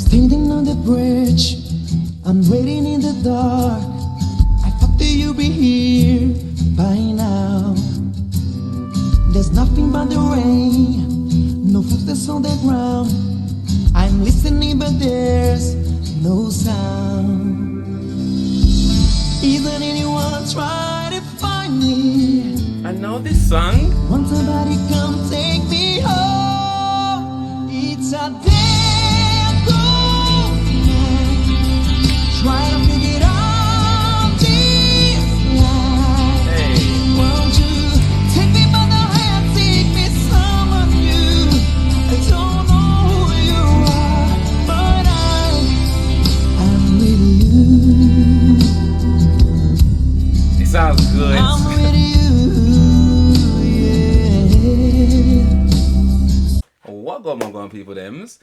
standing on the bridge, I'm waiting in the dark. I thought that you'd be here by now. There's nothing but the rain, no footsteps on the ground. I'm listening but there's no sound. Isn't anyone trying to find me? I know this song. Won't somebody come take me home? It's a damn cold night. Try to figure out this life. Hey. Won't you take me by the hand, take me someone new? I don't know who you are, but I'm with you. It sounds good. I'm with you. What going on, people thems?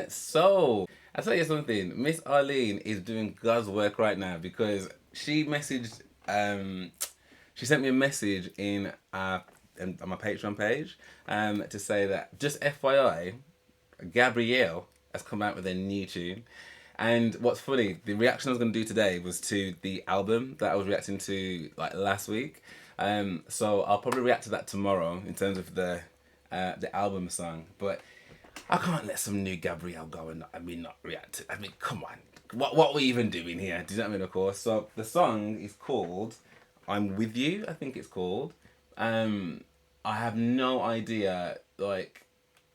So I tell you something, Ms Arlene is doing God's work right now, because she messaged she sent me a message on my Patreon page to say that, just FYI, Gabriel has come out with a new tune. And what's funny, the reaction I was going to do today was to the album that I was reacting to like last week. So I'll probably react to that tomorrow in terms of the album song. But I can't let some new Gabriel go and not react to. I mean, come on, what are we even doing here? Do you know what I mean? Of course. So the song is called "I'm With You." I think it's called. I have no idea, like,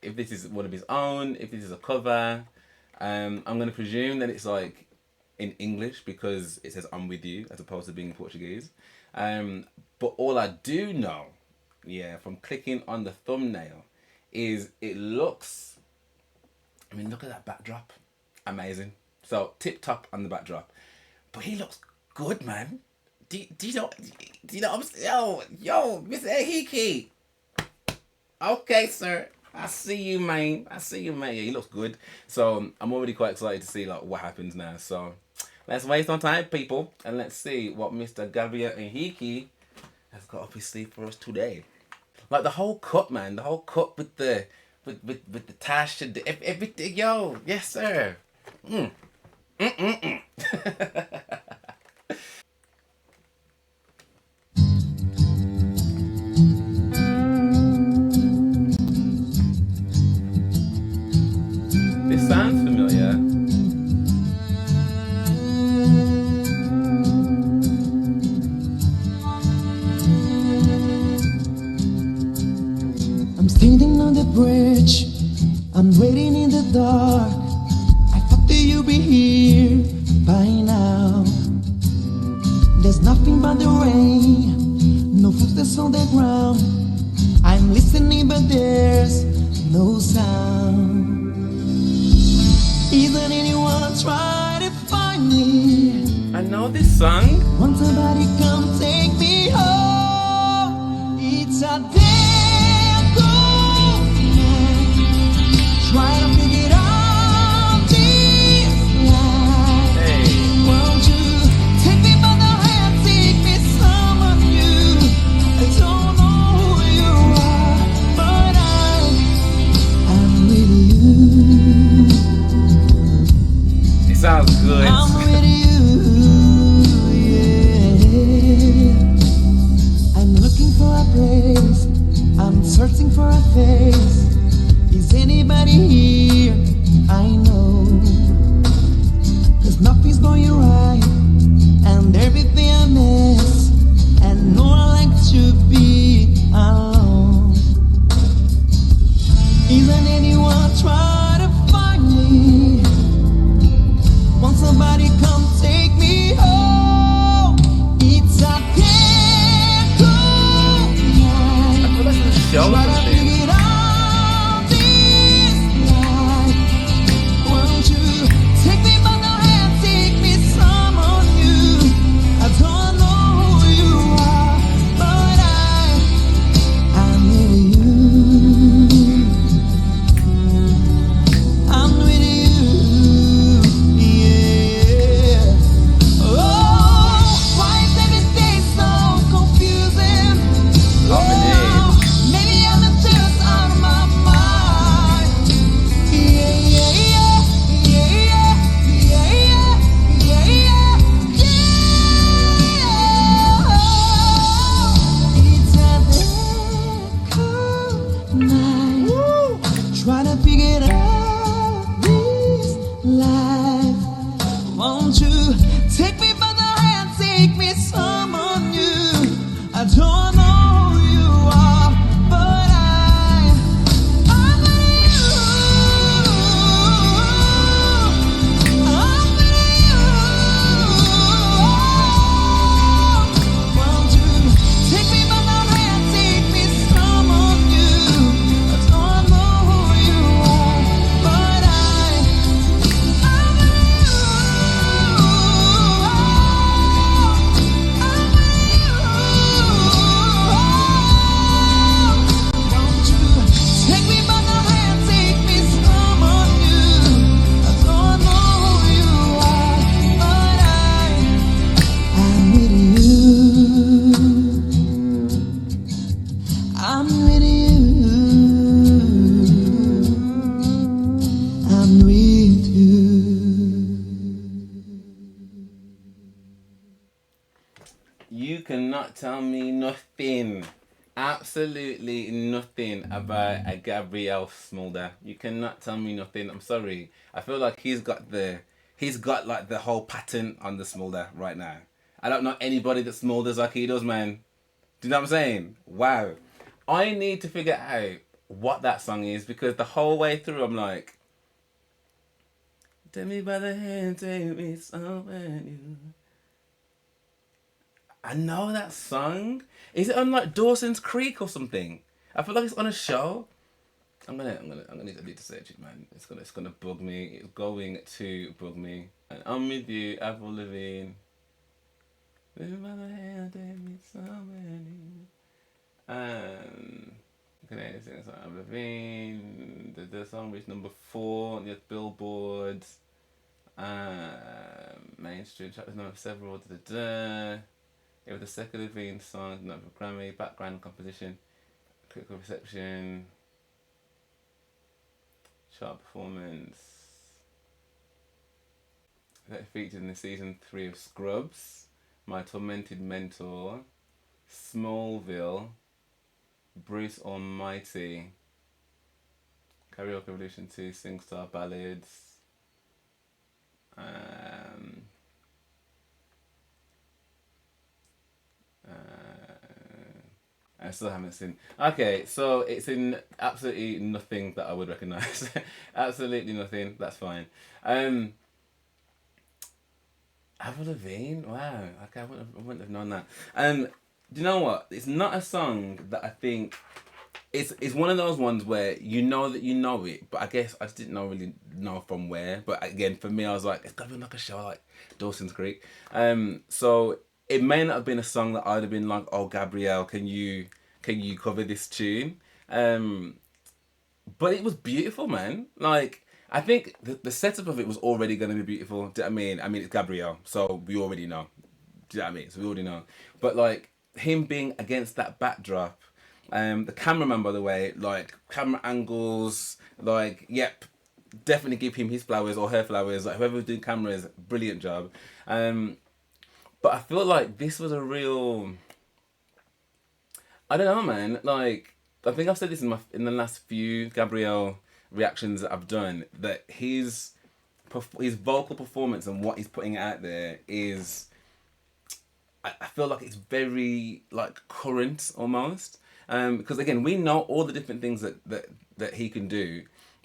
if this is one of his own, if this is a cover. I'm gonna presume that it's like in English, because it says "I'm with you" as opposed to being in Portuguese. But all I do know, from clicking on the thumbnail, is it looks. I mean, look at that backdrop, amazing. So tip top on the backdrop, but he looks good, man. Do you know? I'm yo, Ms Henrique. Okay, sir. I see you, man. Yeah, he looks good. So I'm already quite excited to see like what happens now. So let's waste no time, people, and let's see what Mr. Gabriel Henrique has got up his sleeve for us today. Like the whole cut, man. The whole cut with the tash and everything. Yo, yes, sir. This sounds familiar. I'm standing on the bridge, I'm waiting in the dark. I thought that you'd be here by now. There's nothing but the rain, no footsteps on the ground. I'm listening but there's no sound. Isn't anyone trying to find me? I know this song. Won't somebody come take me home? It's a damn cold night. Try to figure out this life. Hey. Won't you take me by the hand, take me someone new? I don't know who you are, but I'm with you. It sounds good. I'm with you, yeah. I'm looking for a place, I'm searching for a face. Is anybody here? I know, 'cause nothing's going right, and everything a mess, and no one likes to be alone. Isn't anyone trying to find me? Won't somebody come take me home? It's a damn cold night. I feel like it's a show or Try to something. figure out this life. Won't you take me by the hand, take me someone new? I don't cannot tell me nothing, absolutely nothing about a Gabriel Smolder. You cannot tell me nothing. I'm sorry. I feel like he's got like the whole pattern on the Smolder right now. I don't know anybody that smolders like he does, man. Do you know what I'm saying? Wow. I need to figure out what that song is, because the whole way through I'm like, take me by the hand, take me somewhere new. I know that song. Is it on like Dawson's Creek or something? I feel like it's on a show. I'm gonna need to search it, man. It's gonna bug me. It's going to bug me. And I'm with you, Avril Lavigne. Take me by the hand, take me somewhere new. Okay, it's Avril Lavigne. The song reached number 4 on the Billboard. Mainstream chart was number several. It was the second Levine song, not for Grammy, background composition, critical reception, chart performance. That featured in the season 3 of Scrubs, My Tormented Mentor, Smallville, Bruce Almighty, Karaoke Revolution 2, SingStar Ballads. I still haven't seen. Okay, so it's in absolutely nothing that I would recognise. Absolutely nothing. That's fine. Avril Lavigne. Wow. Okay, I wouldn't have known that. Do you know what? It's not a song that I think. It's one of those ones where you know that you know it, but I guess I just didn't really know from where. But again, for me, I was like, it's gotta be like a show like Dawson's Creek. So it may not have been a song that I'd have been like, oh Gabrielle, can you cover this tune? But it was beautiful, man. Like I think the setup of it was already gonna be beautiful. Do you know what I mean? I mean it's Gabrielle, so we already know. Do you know what I mean? So we already know. But like him being against that backdrop. The cameraman, by the way, like camera angles, like yep, definitely give him his flowers or her flowers. Like whoever was doing cameras, brilliant job. But I feel like this was a real. I don't know, man. Like I think I've said this in the last few Gabrielle reactions that I've done, that his vocal performance and what he's putting out there is. I feel like it's very like current almost. Because again, we know all the different things that he can do,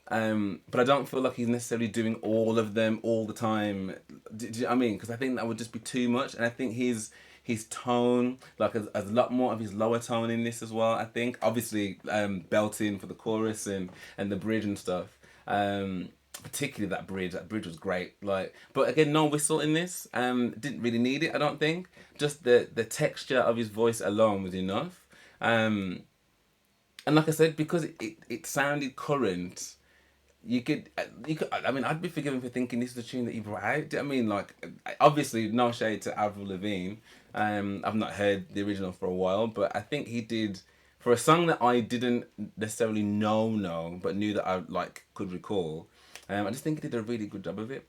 but I don't feel like he's necessarily doing all of them all the time. Do you know what I mean? Because I think that would just be too much, and I think his tone, like a lot more of his lower tone in this as well. I think obviously belting for the chorus and the bridge and stuff. Particularly that bridge. That bridge was great. Like, but again, no whistle in this. Didn't really need it. I don't think. Just the texture of his voice alone was enough. And like I said, because it sounded current, you could. I mean, I'd be forgiven for thinking this is the tune that he brought out. Do you know what I mean? Like, obviously, no shade to Avril Lavigne. I've not heard the original for a while, but I think he did for a song that I didn't necessarily know, but knew that I like could recall. I just think he did a really good job of it,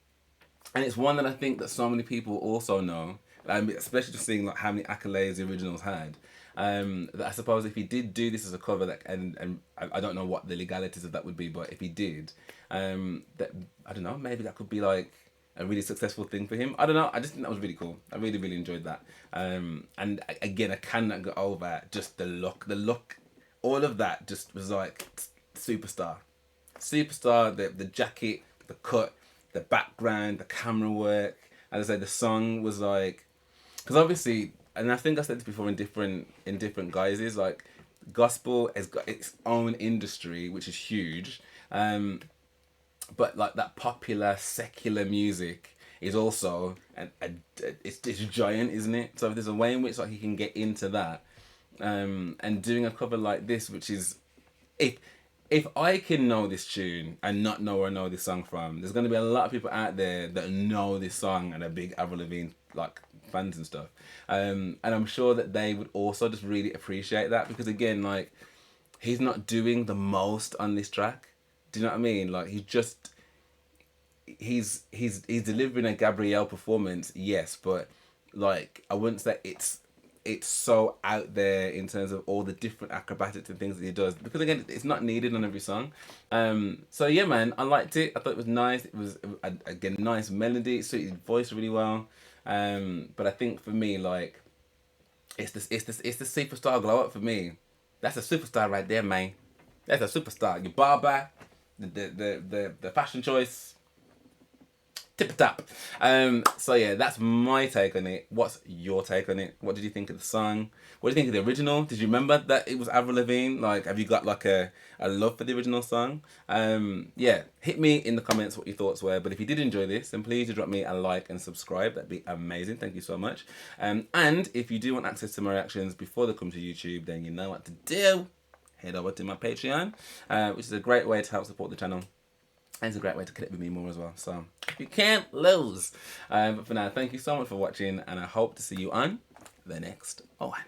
and it's one that I think that so many people also know. Especially just seeing like how many accolades the originals had. That I suppose if he did do this as a cover, that and I don't know what the legalities of that would be, but if he did, that I don't know, maybe that could be like a really successful thing for him. I don't know. I just think that was really cool. I really enjoyed that. And again, I cannot get over just the look, all of that just was like superstar. The jacket, the cut, the background, the camera work. As I say, the song was like, because obviously, and I think I said this before in different guises, like gospel has got its own industry, which is huge, but like that popular secular music is also it's giant, isn't it? So if there's a way in which like he can get into that, and doing a cover like this, which is if I can know this tune and not know where I know this song from, there's going to be a lot of people out there that know this song and are big Avril Lavigne like fans and stuff. And I'm sure that they would also just really appreciate that, because again, like he's not doing the most on this track. Do you know what I mean? Like he's delivering a Gabrielle performance, yes, but like I wouldn't say it's it's so out there in terms of all the different acrobatics and things that he does, because again, it's not needed on every song. So yeah, man, I liked it. I thought it was nice. It was, again, nice melody. It suited his voice really well. But I think for me, like, it's the superstar glow up for me. That's a superstar right there, man. That's a superstar. Your barber, the fashion choice, tip top. So yeah, that's my take on it. What's your take on it? What did you think of the song? What do you think of the original? Did you remember that it was Avril Lavigne? Like, have you got like a love for the original song? Yeah, hit me in the comments what your thoughts were. But if you did enjoy this, then please do drop me a like and subscribe. That'd be amazing. Thank you so much. And if you do want access to my reactions before they come to YouTube, then you know what to do. Head over to my Patreon, which is a great way to help support the channel. And it's a great way to connect with me more as well. So you can't lose. But for now, thank you so much for watching, and I hope to see you on the next one.